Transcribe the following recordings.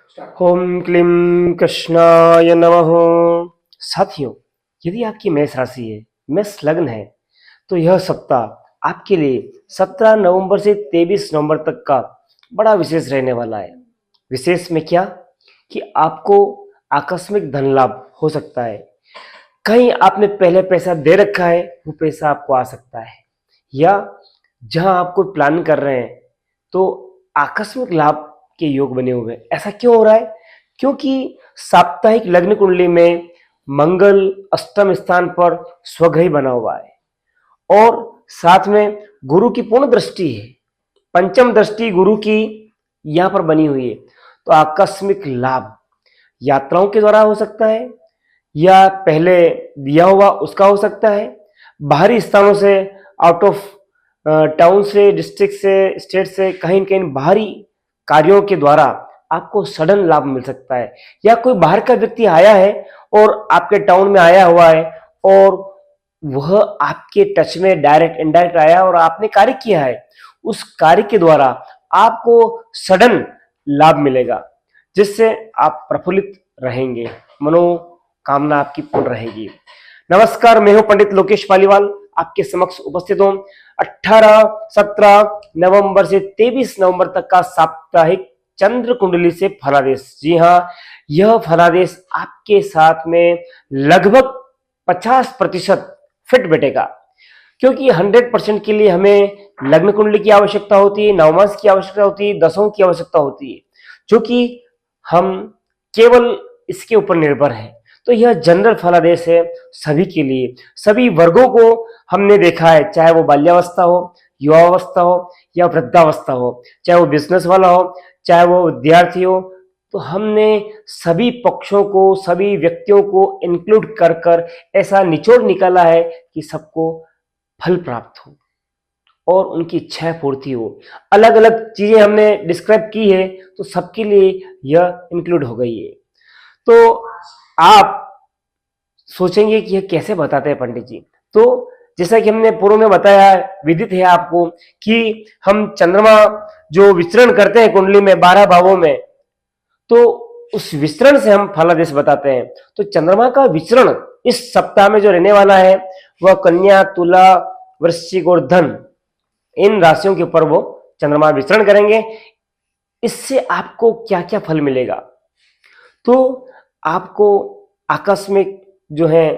ओम क्लीं कृष्णाय नमः। साथियों, यदि आपकी मेष राशि है, मेष लग्न है, तो यह सप्ताह आपके लिए 17 नवंबर से 23 नवंबर तक का बड़ा विशेष रहने वाला है। विशेष में क्या कि आपको आकस्मिक धन लाभ हो सकता है। कहीं आपने पहले पैसा दे रखा है, वो पैसा आपको आ सकता है, या जहां आप कोई प्लान कर रहे हैं तो आकस्मिक लाभ के योग बने हुए हैं। ऐसा क्यों हो रहा है? क्योंकि साप्ताहिक लग्न कुंडली में मंगल अष्टम स्थान पर स्वग्रही बना हुआ है और साथ में गुरु की पूर्ण दृष्टि है, पंचम दृष्टि गुरु की यहां पर बनी हुई है। तो आकस्मिक लाभ यात्राओं के द्वारा हो सकता है, या पहले दिया हुआ उसका हो सकता है, बाहरी स्थानों से, आउट ऑफ टाउन से, डिस्ट्रिक्ट से, स्टेट से, कहीं न कहीं बाहरी कार्यों के द्वारा आपको सडन लाभ मिल सकता है। या कोई बाहर का व्यक्ति आया है और आपके टाउन में आया हुआ है और वह आपके टच में डायरेक्ट इनडायरेक्ट आया और आपने कार्य किया है, उस कार्य के द्वारा आपको सडन लाभ मिलेगा, जिससे आप प्रफुल्लित रहेंगे, मनोकामना आपकी पूर्ण रहेगी। नमस्कार, मैं हूं पंडित लोकेश पालीवाल, आपके समक्ष उपस्थित हूं 18, 17 नवंबर से 23 नवंबर तक का साप्ताहिक चंद्र कुंडली से फलादेश। जी हां, यह फलादेश आपके साथ में लगभग 50% फिट बैठेगा, क्योंकि 100% के लिए हमें लग्न कुंडली की आवश्यकता होती है, नवमांश की आवश्यकता होती है, दशों की आवश्यकता होती है, जो कि हम केवल इसके ऊपर निर्भर है। तो यह जनरल फलादेश है सभी के लिए, सभी वर्गों को हमने देखा है, चाहे वो बाल्यावस्था हो, युवावस्था हो या वृद्धावस्था हो, चाहे वो बिजनेस वाला हो, चाहे वो विद्यार्थी हो। तो हमने सभी पक्षों को, सभी व्यक्तियों को इंक्लूड कर कर ऐसा निचोड़ निकाला है कि सबको फल प्राप्त हो और उनकी इच्छाएं पूर्ति हो। अलग अलग चीजें हमने डिस्क्राइब की है, तो सबके लिए यह इंक्लूड हो गई है। तो आप सोचेंगे कि यह कैसे बताते हैं पंडित जी? तो जैसा कि हमने पूर्व में बताया, विदित है आपको कि हम चंद्रमा जो विचरण करते हैं कुंडली में 12 भावों में, तो उस विचरण से हम फलादेश बताते हैं। तो चंद्रमा का विचरण इस सप्ताह में जो रहने वाला है वह कन्या, तुला, वृश्चिक और धन, इन राशियों के ऊपर वो चंद्रमा विचरण करेंगे। इससे आपको क्या क्या फल मिलेगा? तो आपको आकस्मिक जो है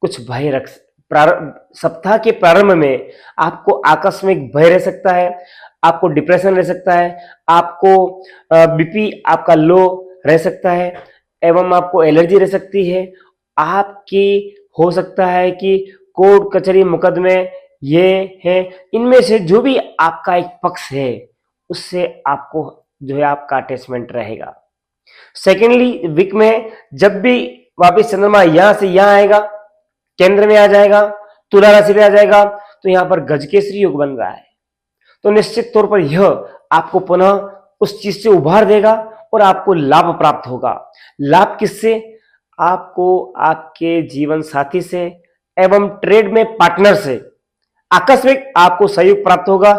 कुछ भय सप्ताह के प्रारंभ में आपको आकस्मिक भय रह सकता है, आपको डिप्रेशन रह सकता है, आपको बीपी आपका लो रह सकता है, एवं आपको एलर्जी रह सकती है। आपकी हो सकता है कि कोर्ट कचहरी मुकदमे ये है, इनमें से जो भी आपका एक पक्ष है उससे आपको जो है आपका अटैचमेंट रहेगा। सेकेंडली, वीक में जब भी वापिस चंद्रमा यहां से यहां आएगा, केंद्र में आ जाएगा, तुला राशि पे आ जाएगा, तो यहां पर गजकेसरी योग बन रहा है। तो निश्चित तौर पर यह आपको पुनः उस चीज से उभार देगा और आपको लाभ प्राप्त होगा। लाभ किससे? आपको आपके जीवन साथी से एवं ट्रेड में पार्टनर से आकस्मिक आपको सहयोग प्राप्त होगा।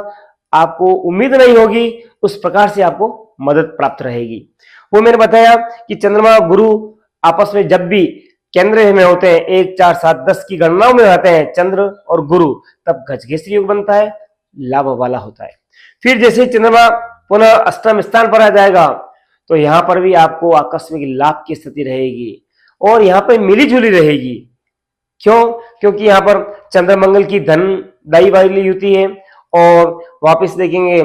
आपको उम्मीद नहीं होगी, उस प्रकार से आपको मदद प्राप्त रहेगी। वो मैंने बताया कि चंद्रमा गुरु आपस में जब भी केंद्र में होते हैं, 1, 4, 7, 10 की गणनाओं में रहते हैं चंद्र और गुरु, तब गजकेसरी योग बनता है, लाभ वाला होता है। फिर जैसे चंद्रमा पुनः अष्टम स्थान पर आ जाएगा, तो यहां पर भी आपको आकस्मिक लाभ की स्थिति रहेगी और यहां पर मिली जुली रहेगी। क्यों? क्योंकि यहां पर चंद्र मंगल की धनदायी वाली युति है, और वापिस देखेंगे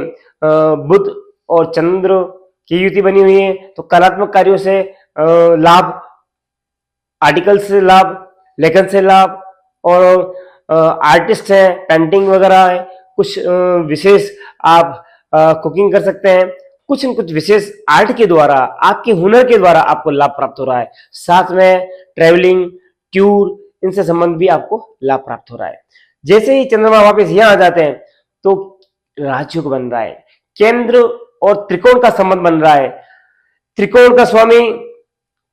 बुध और चंद्र की युति बनी हुई है। तो कलात्मक कार्यों से लाभ, आर्टिकल से लाभ, लेखन से लाभ, और आर्टिस्ट है, पेंटिंग वगैरह है, कुछ विशेष आप कुकिंग कर सकते हैं, कुछ न कुछ विशेष आर्ट के द्वारा, आपके हुनर के द्वारा आपको लाभ प्राप्त हो रहा है। साथ में ट्रेवलिंग, टूर, इनसे संबंध भी आपको लाभ प्राप्त हो रहा है। जैसे ही चंद्रमा वापस यहां आ जाते हैं तो राजयोग बन रहा है, केंद्र और त्रिकोण का संबंध बन रहा है। त्रिकोण का स्वामी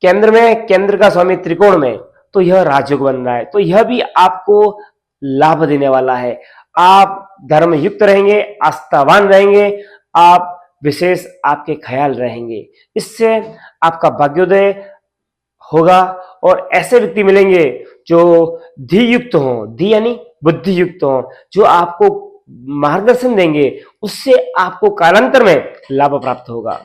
केंद्र में, केंद्र का स्वामी त्रिकोण में, तो यह राजयोग बन रहा है। तो यह भी आपको लाभ देने वाला है। आप धर्म युक्त रहेंगे, आस्थावान रहेंगे, आप विशेष आपके ख्याल रहेंगे। इससे आपका भाग्योदय होगा और ऐसे व्यक्ति मिलेंगे जो धी युक्त हों, धी यानी बुद्धि युक्त हों, जो आपको मार्गदर्शन देंगे, उससे आपको कालांतर में लाभ प्राप्त होगा।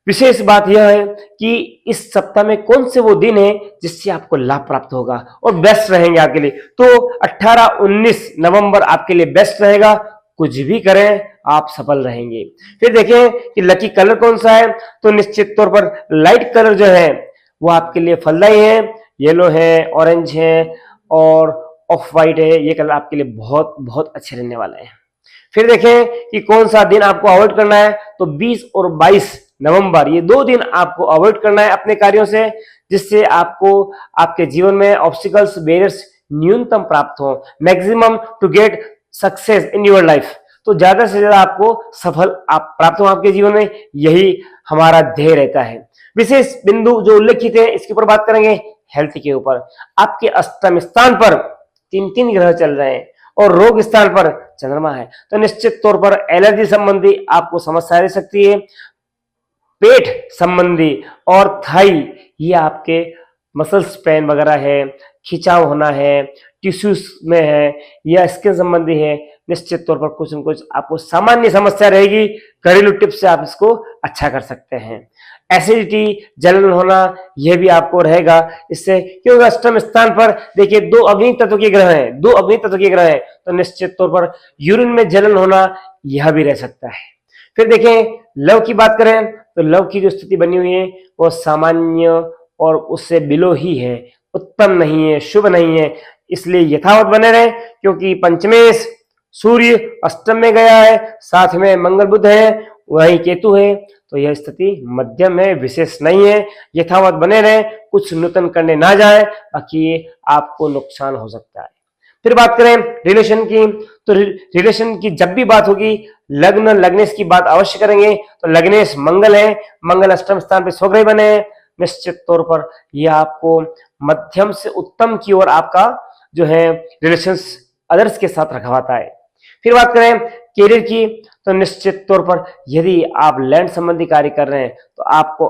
विशेष बात यह है कि इस सप्ताह में कौन से वो दिन है जिससे आपको लाभ प्राप्त होगा और बेस्ट रहेंगे आपके लिए। तो 18-19 नवंबर आपके लिए बेस्ट रहेगा। कुछ भी करें आप सफल रहेंगे। फिर देखें कि लकी कलर कौन सा है, तो निश्चित तौर पर लाइट कलर जो है वो आपके लिए फलदायी है। येलो है, ऑरेंज है और ऑफ वाइट है। ये कलर आपके लिए बहुत बहुत अच्छे रहने वाले हैं। फिर देखें कि कौन सा दिन आपको अवॉइड करना है, तो 20 और 22 नवंबर ये 2 दिन आपको अवॉइड करना है अपने कार्यों से, जिससे आपको आपके जीवन में ऑब्स्टिकल्स, बैरियर्स न्यूनतम प्राप्त हो, maximum to get success in your life. तो ज्यादा से ज्यादा आपको सफल आप प्राप्त हो आपके जीवन में, यही हमारा ध्येय रहता है। विशेष बिंदु जो उल्लेखित है इसके ऊपर बात करेंगे। हेल्थ के ऊपर आपके अष्टम स्थान पर 3 ग्रह चल रहे हैं और रोग स्थान पर चंद्रमा है, तो निश्चित तौर पर एलर्जी संबंधी आपको समस्या रह सकती है। पेट संबंधी और थाई, ये आपके मसल्स पेन वगैरह है, खिंचाव होना है, टिश्यूज में है या स्किन संबंधी है, निश्चित तौर पर कुछ न कुछ आपको सामान्य समस्या रहेगी। घरेलू टिप्स से आप इसको अच्छा कर सकते हैं। एसिडिटी, जलन होना, यह भी आपको रहेगा इससे, क्योंकि अष्टम स्थान पर देखिए 2 अग्नि तत्व के ग्रह हैं, 2 अग्नि तत्व के ग्रह हैं, तो निश्चित तौर पर यूरिन में जलन होना यह भी रह सकता है। फिर देखें लव की बात करें, तो लव की जो स्थिति बनी हुई है वो सामान्य और उससे बिलो ही है, उत्तम नहीं है, शुभ नहीं है, इसलिए यथावत बने रहे। क्योंकि पंचमेश सूर्य अष्टम में गया है, साथ में मंगल बुध है, वही केतु है, तो यह स्थिति मध्यम है, विशेष नहीं है। यथावत बने रहे, कुछ नूतन करने ना जाए, बाकी ये आपको नुकसान हो सकता है। फिर बात करें रिलेशन की, तो रिलेशन की जब भी बात होगी लग्न लग्नेश की बात अवश्य करेंगे। तो लग्नेश मंगल है, मंगल अष्टम स्थान पे स्वग्रह बने हैं, निश्चित तौर पर यह आपको मध्यम से उत्तम की ओर आपका जो है रिलेशंस अदर्स के साथ रखवाता है। फिर बात करें करियर की, तो निश्चित तौर पर यदि आप लैंड संबंधी कार्य कर रहे हैं तो आपको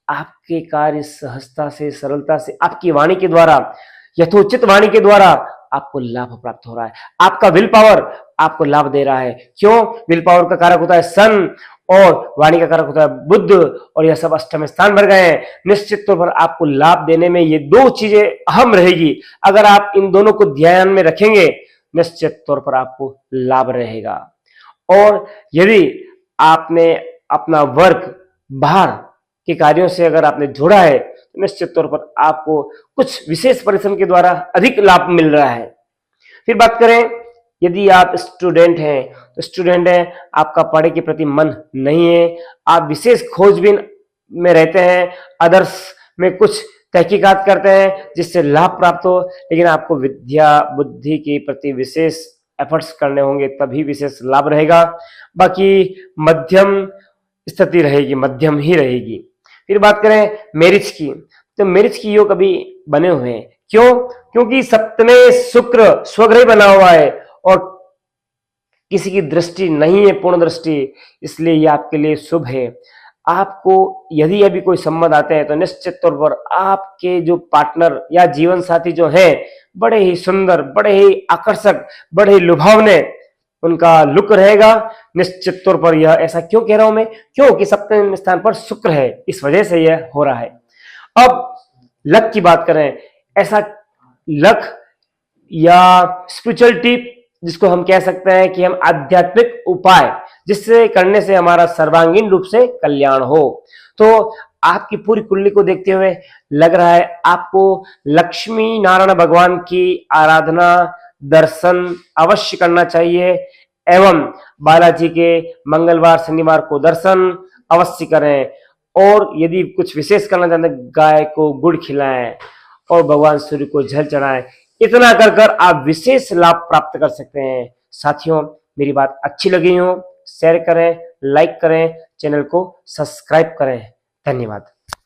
आपके कार्य सहजता से, सरलता से, आपकी वाणी के द्वारा, यथोचित वाणी के द्वारा आपको लाभ प्राप्त हो रहा है। आपका विल पावर आपको लाभ दे रहा है। क्यों? विल पावर का कारक होता है सन और वाणी का कारक होता है बुध, और यह सब अष्टम स्थान भर गए हैं। निश्चित तौर पर आपको लाभ देने में ये 2 चीजें अहम रहेगी। अगर आप इन दोनों को ध्यान में रखेंगे, निश्चित तौर पर आपको लाभ रहेगा। और यदि आपने अपना वर्क बाहर के कार्यों से अगर आपने जोड़ा है, तो निश्चित तौर पर आपको कुछ विशेष परिश्रम के द्वारा अधिक लाभ मिल रहा है। फिर बात करें यदि आप स्टूडेंट हैं, तो स्टूडेंट हैं, आपका पढ़ाई के प्रति मन नहीं है, आप विशेष खोजबीन में रहते हैं, अदर्स में कुछ तहकीकात करते हैं जिससे लाभ प्राप्त हो, लेकिन आपको विद्या बुद्धि के प्रति विशेष एफर्ट्स करने होंगे, तभी विशेष लाभ रहेगा। बाकी मध्यम स्थिति रहेगी, मध्यम ही रहेगी। फिर बात करें मैरिज की, तो मैरिज की योग अभी बने हुए हैं। क्यों? क्योंकि सप्तमे शुक्र स्वग्रह बना हुआ है और किसी की दृष्टि नहीं है, पूर्ण दृष्टि, इसलिए ये आपके लिए शुभ है। आपको यदि अभी कोई संबंध आते हैं तो निश्चित तौर पर आपके जो पार्टनर या जीवन साथी जो हैं, बड़े ही सुंदर, बड़े ही आकर्षक, बड़े ही लुभावने उनका लुक रहेगा। निश्चित तौर पर यह ऐसा क्यों कह रहा हूं मैं? क्योंकि सप्तम स्थान पर शुक्र है, इस वजह से यह हो रहा है। अब लक की बात करें, ऐसा लक या स्पिरिचुअलिटी जिसको हम कह सकते हैं कि हम आध्यात्मिक उपाय जिससे करने से हमारा सर्वांगीण रूप से कल्याण हो, तो आपकी पूरी कुंडली को देखते हुए लग रहा है आपको लक्ष्मी नारायण भगवान की आराधना, दर्शन अवश्य करना चाहिए एवं बालाजी के मंगलवार शनिवार को दर्शन अवश्य करें। और यदि कुछ विशेष करना चाहते हैं, गाय को गुड़ खिलाएं और भगवान सूर्य को जल चढ़ाएं। इतना कर कर आप विशेष लाभ प्राप्त कर सकते हैं। साथियों, मेरी बात अच्छी लगी हो शेयर करें, लाइक करें, चैनल को सब्सक्राइब करें। धन्यवाद।